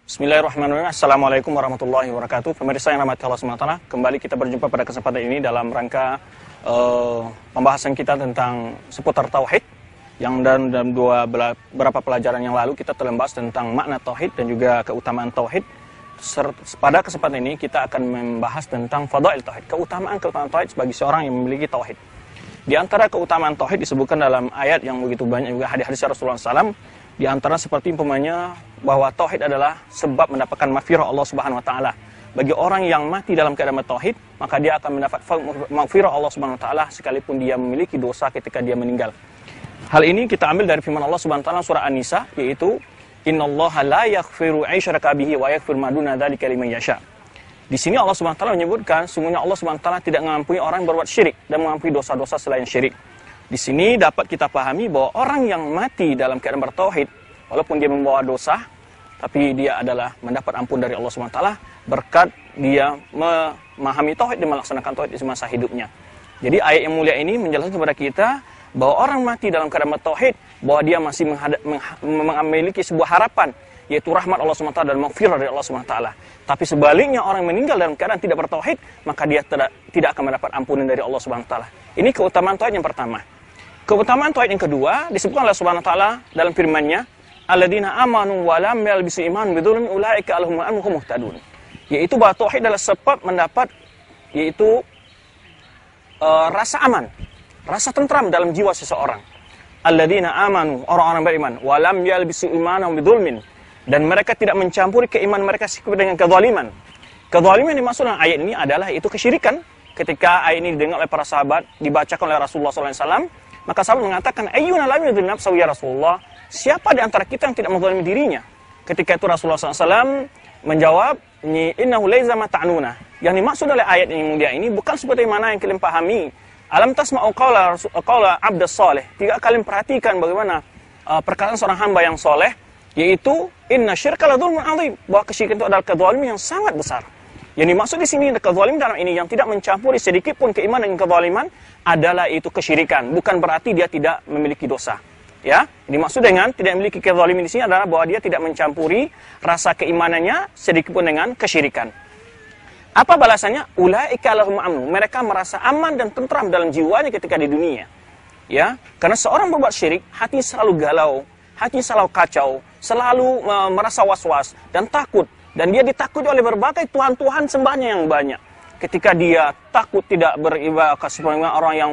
Bismillahirrahmanirrahim. Assalamualaikum warahmatullahi wabarakatuh. Pemirsa yang rahmati Allah SWT, kembali kita berjumpa pada kesempatan ini dalam rangka pembahasan kita tentang seputar tauhid. Yang dalam beberapa pelajaran yang lalu kita telah membahas tentang makna tauhid dan juga keutamaan tauhid. Pada kesempatan ini kita akan membahas tentang fadail tauhid, keutamaan tauhid bagi seorang yang memiliki tauhid. Di antara keutamaan tauhid disebutkan dalam ayat yang begitu banyak, juga hadis-hadis Rasulullah SAW. Di antara seperti umpamanya bahwa tauhid adalah sebab mendapatkan maghfirah Allah Subhanahu wa taala. Bagi orang yang mati dalam keadaan tauhid, maka dia akan mendapat maghfirah Allah Subhanahu wa taala sekalipun dia memiliki dosa ketika dia meninggal. Hal ini kita ambil dari firman Allah Subhanahu wa taala surah An-Nisa, yaitu innallaha la yaghfiru aysyraka bihi wa yaghfiru ma duna dzalika liman yasha. Di sini Allah Subhanahu wa taala menyebutkan sungguhnya Allah Subhanahu wa taala tidak mengampuni orang yang berbuat syirik dan mengampuni dosa-dosa selain syirik. Di sini dapat kita pahami bahwa orang yang mati dalam keadaan bertauhid, walaupun dia membawa dosa, tapi dia adalah mendapat ampun dari Allah SWT berkat dia memahami tauhid dan melaksanakan tauhid di masa hidupnya. Jadi ayat yang mulia ini menjelaskan kepada kita bahwa orang mati dalam keadaan bertauhid, bahwa dia masih memiliki sebuah harapan, yaitu rahmat Allah SWT dan maghfirah dari Allah SWT. Tapi sebaliknya orang yang meninggal dalam keadaan tidak bertauhid, maka dia tidak akan mendapat ampunan dari Allah SWT. Ini keutamaan tauhid yang pertama. Keutamaan tauhid yang kedua disebutkan oleh Subhanahu wa taala dalam firman-Nya, alladzina amanu wa lam yalbisu iman bidzulmin ulaika lahumul amnu hum muhtadun. Yaitu bahwa tauhid adalah sebab mendapat yaitu rasa aman, rasa tentram dalam jiwa seseorang. Alladzina amanu, orang-orang beriman, wa lam yalbisu imanahum bidzulmin, dan mereka tidak mencampuri keimanan mereka dengan kezaliman. Kezaliman yang dimaksud dalam ayat ini adalah itu kesyirikan. Ketika ayat ini didengar oleh para sahabat, dibacakan oleh Rasulullah SAW, maka sahabat mengatakan, ayyuna lam yadhlim nafsahu ya Rasulullah, siapa di antara kita yang tidak menzalimi dirinya? Ketika itu Rasulullah SAW menjawab, innahu laysa ma ta'nuna. Yang dimaksud oleh ayat yang mulia ini bukan seperti mana yang kalian pahami. Alam tasma'u qawla abdas salih. Tidak kalian perhatikan bagaimana perkataan seorang hamba yang soleh, yaitu inna syirka la dzulmun 'adzim, bahwa kesyirikan itu adalah kezaliman yang sangat besar. Yang dimaksud di sini kezaliman dalam ini yang tidak mencampuri sedikit pun keimanan dan kezaliman adalah itu kesyirikan. Bukan berarti dia tidak memiliki dosa. Ya, dimaksud dengan tidak memiliki kezaliman di sini adalah bahwa dia tidak mencampuri rasa keimanannya sedikit pun dengan kesyirikan. Apa balasannya? Ulaika lahum amnu. Mereka merasa aman dan tentram dalam jiwanya ketika di dunia. Ya, karena seorang berbuat syirik, hati selalu galau, hati selalu kacau, selalu merasa was-was dan takut. Dan dia ditakuti oleh berbagai tuhan-tuhan sembahnya yang banyak. Ketika dia takut tidak beribadah seperti orang yang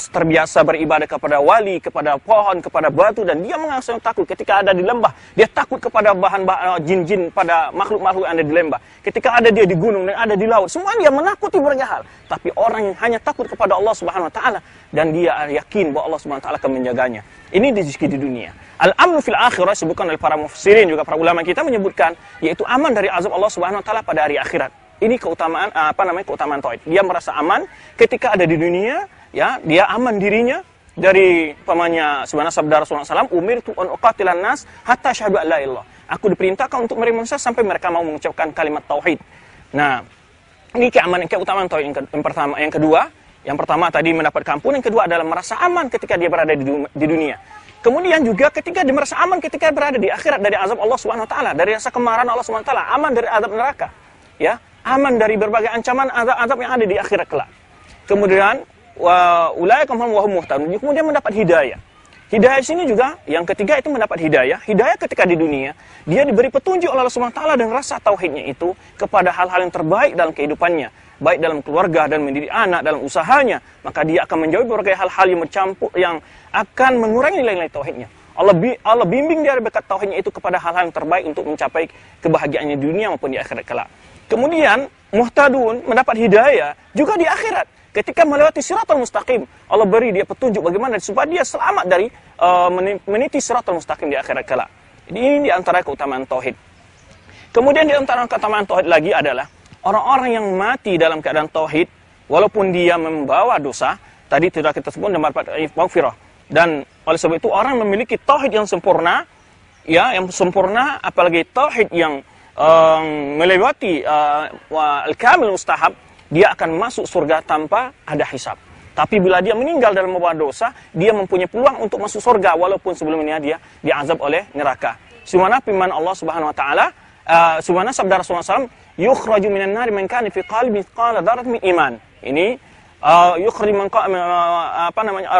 terbiasa beribadah kepada wali, kepada pohon, kepada batu, dan dia mengangsung takut ketika ada di lembah. Dia takut kepada bahan-bahan jin-jin, pada makhluk-makhluk yang ada di lembah. Ketika ada dia di gunung dan ada di laut, semua dia menakuti berbagai hal. Tapi orang yang hanya takut kepada Allah Subhanahu wa taala dan dia yakin bahwa Allah Subhanahu wa taala akan menjaganya. Ini rezeki di dunia. Al-amnu fil akhirah disebutkan oleh para mufassirin, juga para ulama kita menyebutkan, yaitu aman dari azab Allah Subhanahu wa taala pada hari akhirat. Ini keutamaan keutamaan tauhid. Dia merasa aman ketika ada di dunia, ya, dia aman dirinya dari sebenarnya sabda Rasulullah SAW, umirtu an uqatilan nas hatta syahadu an la ilallah. Aku diperintahkan untuk menerima manusia sampai mereka mau mengucapkan kalimat tauhid. Nah, ini keutamaan tauhid yang pertama. Yang pertama tadi mendapat ampunan, yang kedua adalah merasa aman ketika dia berada di dunia. Kemudian juga ketika dia merasa aman ketika berada di akhirat dari azab Allah Subhanahu wa taala, dari rasa kemarahan Allah Subhanahu wa taala, aman dari azab neraka. Ya, aman dari berbagai ancaman azab-azab yang ada di akhirat kelak. Kemudian wa ulaika hum muhtadun, kemudian mendapat hidayah. Hidayah di sini juga yang ketiga itu mendapat hidayah. Hidayah ketika di dunia, dia diberi petunjuk oleh Allah Subhanahu wa taala dan rasa tauhidnya itu kepada hal-hal yang terbaik dalam kehidupannya, baik dalam keluarga dan mendidik anak, dalam usahanya, maka dia akan menjauhi berbagai hal-hal yang mencampur yang akan mengurangi nilai-nilai tauhidnya. Allah bimbing dia berkat tauhidnya itu kepada hal-hal yang terbaik untuk mencapai kebahagiaannya di dunia maupun di akhirat kelak. Kemudian muhtadun mendapat hidayah juga di akhirat. Ketika melewati siratal mustaqim, Allah beri dia petunjuk bagaimana supaya dia selamat dari meniti siratal mustaqim di akhirat kelak. Ini di antara keutamaan tauhid. Kemudian di antara keutamaan tauhid lagi adalah orang-orang yang mati dalam keadaan tauhid, walaupun dia membawa dosa, tadi tidak kita sebut mendapat maghfirah. Dan oleh sebab itu orang memiliki tauhid yang sempurna, ya, yang sempurna, apalagi tauhid yang melewati al-kamil mustahab, dia akan masuk surga tanpa ada hisab. Tapi bila dia meninggal dalam membawa dosa, dia mempunyai peluang untuk masuk surga walaupun sebelumnya dia diazab oleh neraka. Sebagaimana firman Allah Subhanahu wa taala, Subhana sabda Rasulullah SAW, yukhraju minan nari man kana fi qalbi mithqala dzarratin min iman. Ini yukhraju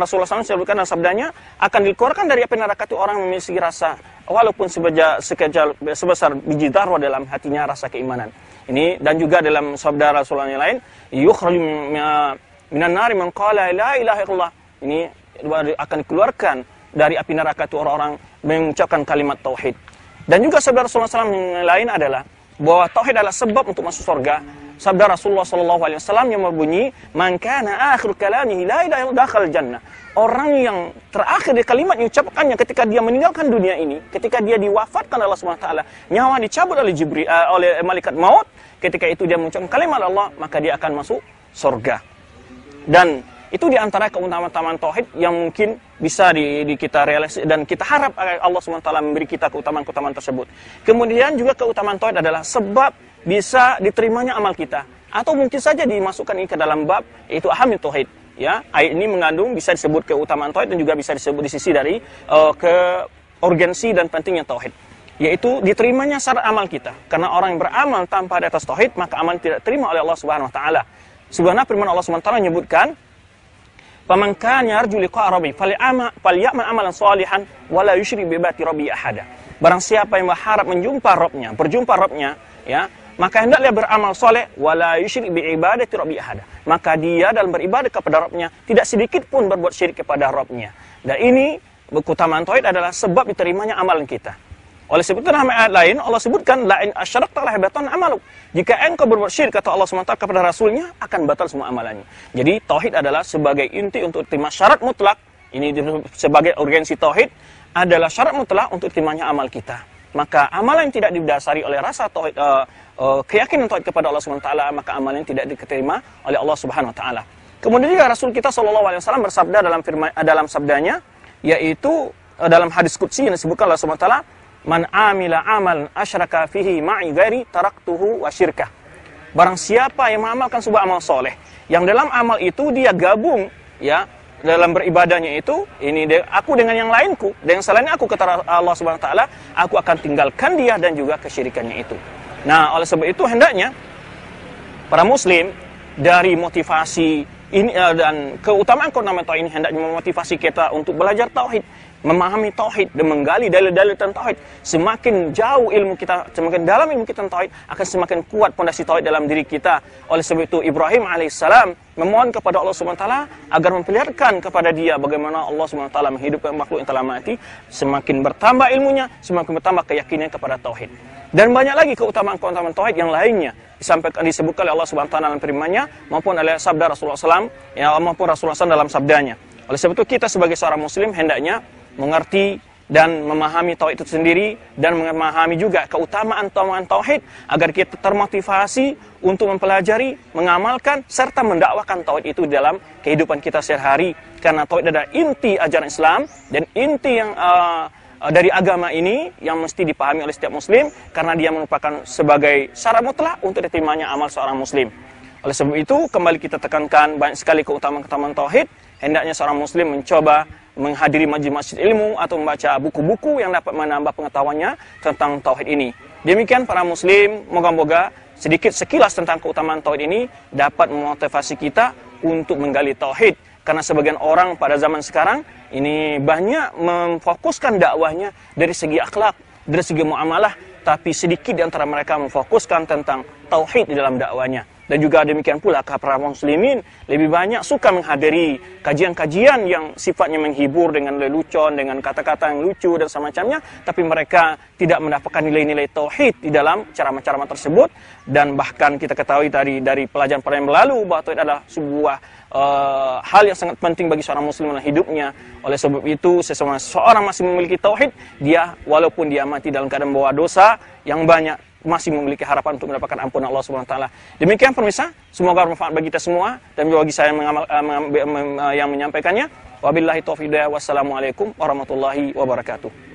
Rasulullah SAW sebutkan dalam sabdanya, akan dikeluarkan dari api neraka itu orang yang memiliki rasa walaupun sebesar biji darah dalam hatinya rasa keimanan. Ini dan juga dalam sabda Rasulullah yang lain, yukhraju minan nari man qala la ilaha illallah. Ini akan dikeluarkan dari api neraka itu orang-orang mengucapkan kalimat tauhid. Dan juga sabda Rasulullah SAW yang lain adalah bahwa tauhid adalah sebab untuk masuk surga. Sabda Rasulullah SAW yang berbunyi, "Man kana akhir kalamihi la ilaha illallah dakhala jannah." Orang yang terakhir di kalimat yang diucapkannya ketika dia meninggalkan dunia ini, ketika dia diwafatkan oleh Allah Subhanahu wa taala, nyawa dicabut oleh oleh malaikat maut, ketika itu dia mengucapkan kalimat Allah, maka dia akan masuk surga. Dan itu di antara keutamaan tauhid yang mungkin bisa kita realisasi dan kita harap Allah SWT memberi kita keutamaan-keutamaan tersebut. Kemudian juga keutamaan tauhid adalah sebab bisa diterimanya amal kita, atau mungkin saja dimasukkan ini ke dalam bab yaitu ahamil tauhid. Ya, ayat ini mengandung bisa disebut keutamaan tauhid dan juga bisa disebut di sisi dari urgensi dan pentingnya tauhid, yaitu diterimanya syarat amal kita. Karena orang yang beramal tanpa di atas tauhid, maka amal tidak terima oleh Allah Subhanahu wa taala. Sebenarnya firman Allah Subhanahu wa taala menyebutkan, "Faman kana yarju liqa'a rabbih falyamal amalan shalihan wa la yusyrik bi ibadati rabbih ahada." Barang siapa yang berharap berjumpa Rabbnya, ya, maka hendaklah beramal soleh wala yusyrik bi ibadati rabbih ahada. Maka dia dalam beribadah kepada Rabbnya tidak sedikit pun berbuat syirik kepada Rabbnya. Dan ini keutamaan tauhid adalah sebab diterimanya amalan kita. Oleh sebab itu dalam ayat lain Allah sebutkan, la in asyrakta la yahbatanna amaluk. Jika engkau berbuat syirik kata Allah SWT kepada Rasulnya, akan batal semua amalannya. Jadi tauhid adalah sebagai inti untuk diterima syarat mutlak. Ini sebagai urgensi tauhid adalah syarat mutlak untuk diterimanya amal kita. Maka amalan yang tidak didasari oleh rasa tauhid, keyakinan tauhid kepada Allah SWT, maka amalan yang tidak diterima oleh Allah Subhanahu wa taala. Kemudian juga Rasul kita SAW bersabda dalam sabdanya, yaitu dalam hadis qudsi yang disebutkan oleh Allah SWT, "Man amila amalan asyraka fihi ma'i ghairi taraktuhu wa syirkah." Barang siapa yang mengamalkan sebuah amal soleh, yang dalam amal itu dia gabung, ya, dalam beribadahnya itu, aku dengan yang lainku, dengan selain aku, kata Allah Subhanahu wa taala, aku akan tinggalkan dia dan juga kesyirikannya itu. Nah, oleh sebab itu hendaknya para muslim dari motivasi ini dan keutamaan tauhid ini hendaknya memotivasi kita untuk belajar tauhid, memahami tauhid dan menggali dalil-dalil tentang tauhid. Semakin jauh ilmu kita, semakin dalam ilmu kita tentang tauhid, akan semakin kuat pondasi tauhid dalam diri kita. Oleh sebab itu Ibrahim alaihissalam memohon kepada Allah Subhanahu wa taala agar memperlihatkan kepada dia bagaimana Allah Subhanahu wa taala menghidupkan makhluk yang telah mati. Semakin bertambah ilmunya, semakin bertambah keyakinannya kepada tauhid. Dan banyak lagi keutamaan-keutamaan tauhid yang lainnya disebutkan oleh Allah Subhanahu wa taala dalam firman-Nya maupun oleh sabda Rasulullah SAW, ya, maupun Rasulullah SAW dalam sabdanya. Oleh sebab itu kita sebagai seorang muslim hendaknya mengerti dan memahami tauhid itu sendiri dan memahami juga keutamaan tauhid agar kita termotivasi untuk mempelajari, mengamalkan serta mendakwakan tauhid itu dalam kehidupan kita sehari-hari, karena tauhid adalah inti ajaran Islam dan inti yang dari agama ini yang mesti dipahami oleh setiap muslim, karena dia merupakan sebagai syarat mutlak untuk diterimanya amal seorang muslim. Oleh sebab itu kembali kita tekankan banyak sekali keutamaan-keutamaan tauhid. Hendaknya seorang muslim mencoba menghadiri majlis-majlis ilmu atau membaca buku-buku yang dapat menambah pengetahuannya tentang tauhid ini. Demikian para muslim, moga-moga sedikit sekilas tentang keutamaan tauhid ini dapat memotivasi kita untuk menggali tauhid. Karena sebagian orang pada zaman sekarang ini banyak memfokuskan dakwahnya dari segi akhlak, dari segi muamalah, tapi sedikit di antara mereka memfokuskan tentang tauhid di dalam dakwahnya. Dan juga demikian pula para muslimin lebih banyak suka menghadiri kajian-kajian yang sifatnya menghibur dengan lelucon, dengan kata-kata yang lucu dan semacamnya, tapi mereka tidak mendapatkan nilai-nilai tauhid di dalam ceramah-ceramah tersebut. Dan bahkan kita ketahui dari pelajaran-pelajaran yang lalu bahwa tauhid adalah sebuah hal yang sangat penting bagi seorang muslim dalam hidupnya. Oleh sebab itu seseorang masih memiliki tauhid, dia walaupun dia mati dalam keadaan membawa dosa yang banyak, masih memiliki harapan untuk mendapatkan ampunan Allah Subhanahu wa taala. Demikian pemirsa, semoga bermanfaat bagi kita semua dan bagi saya yang menyampaikannya. Wabillahi taufiq, wassalamualaikum warahmatullahi wabarakatuh.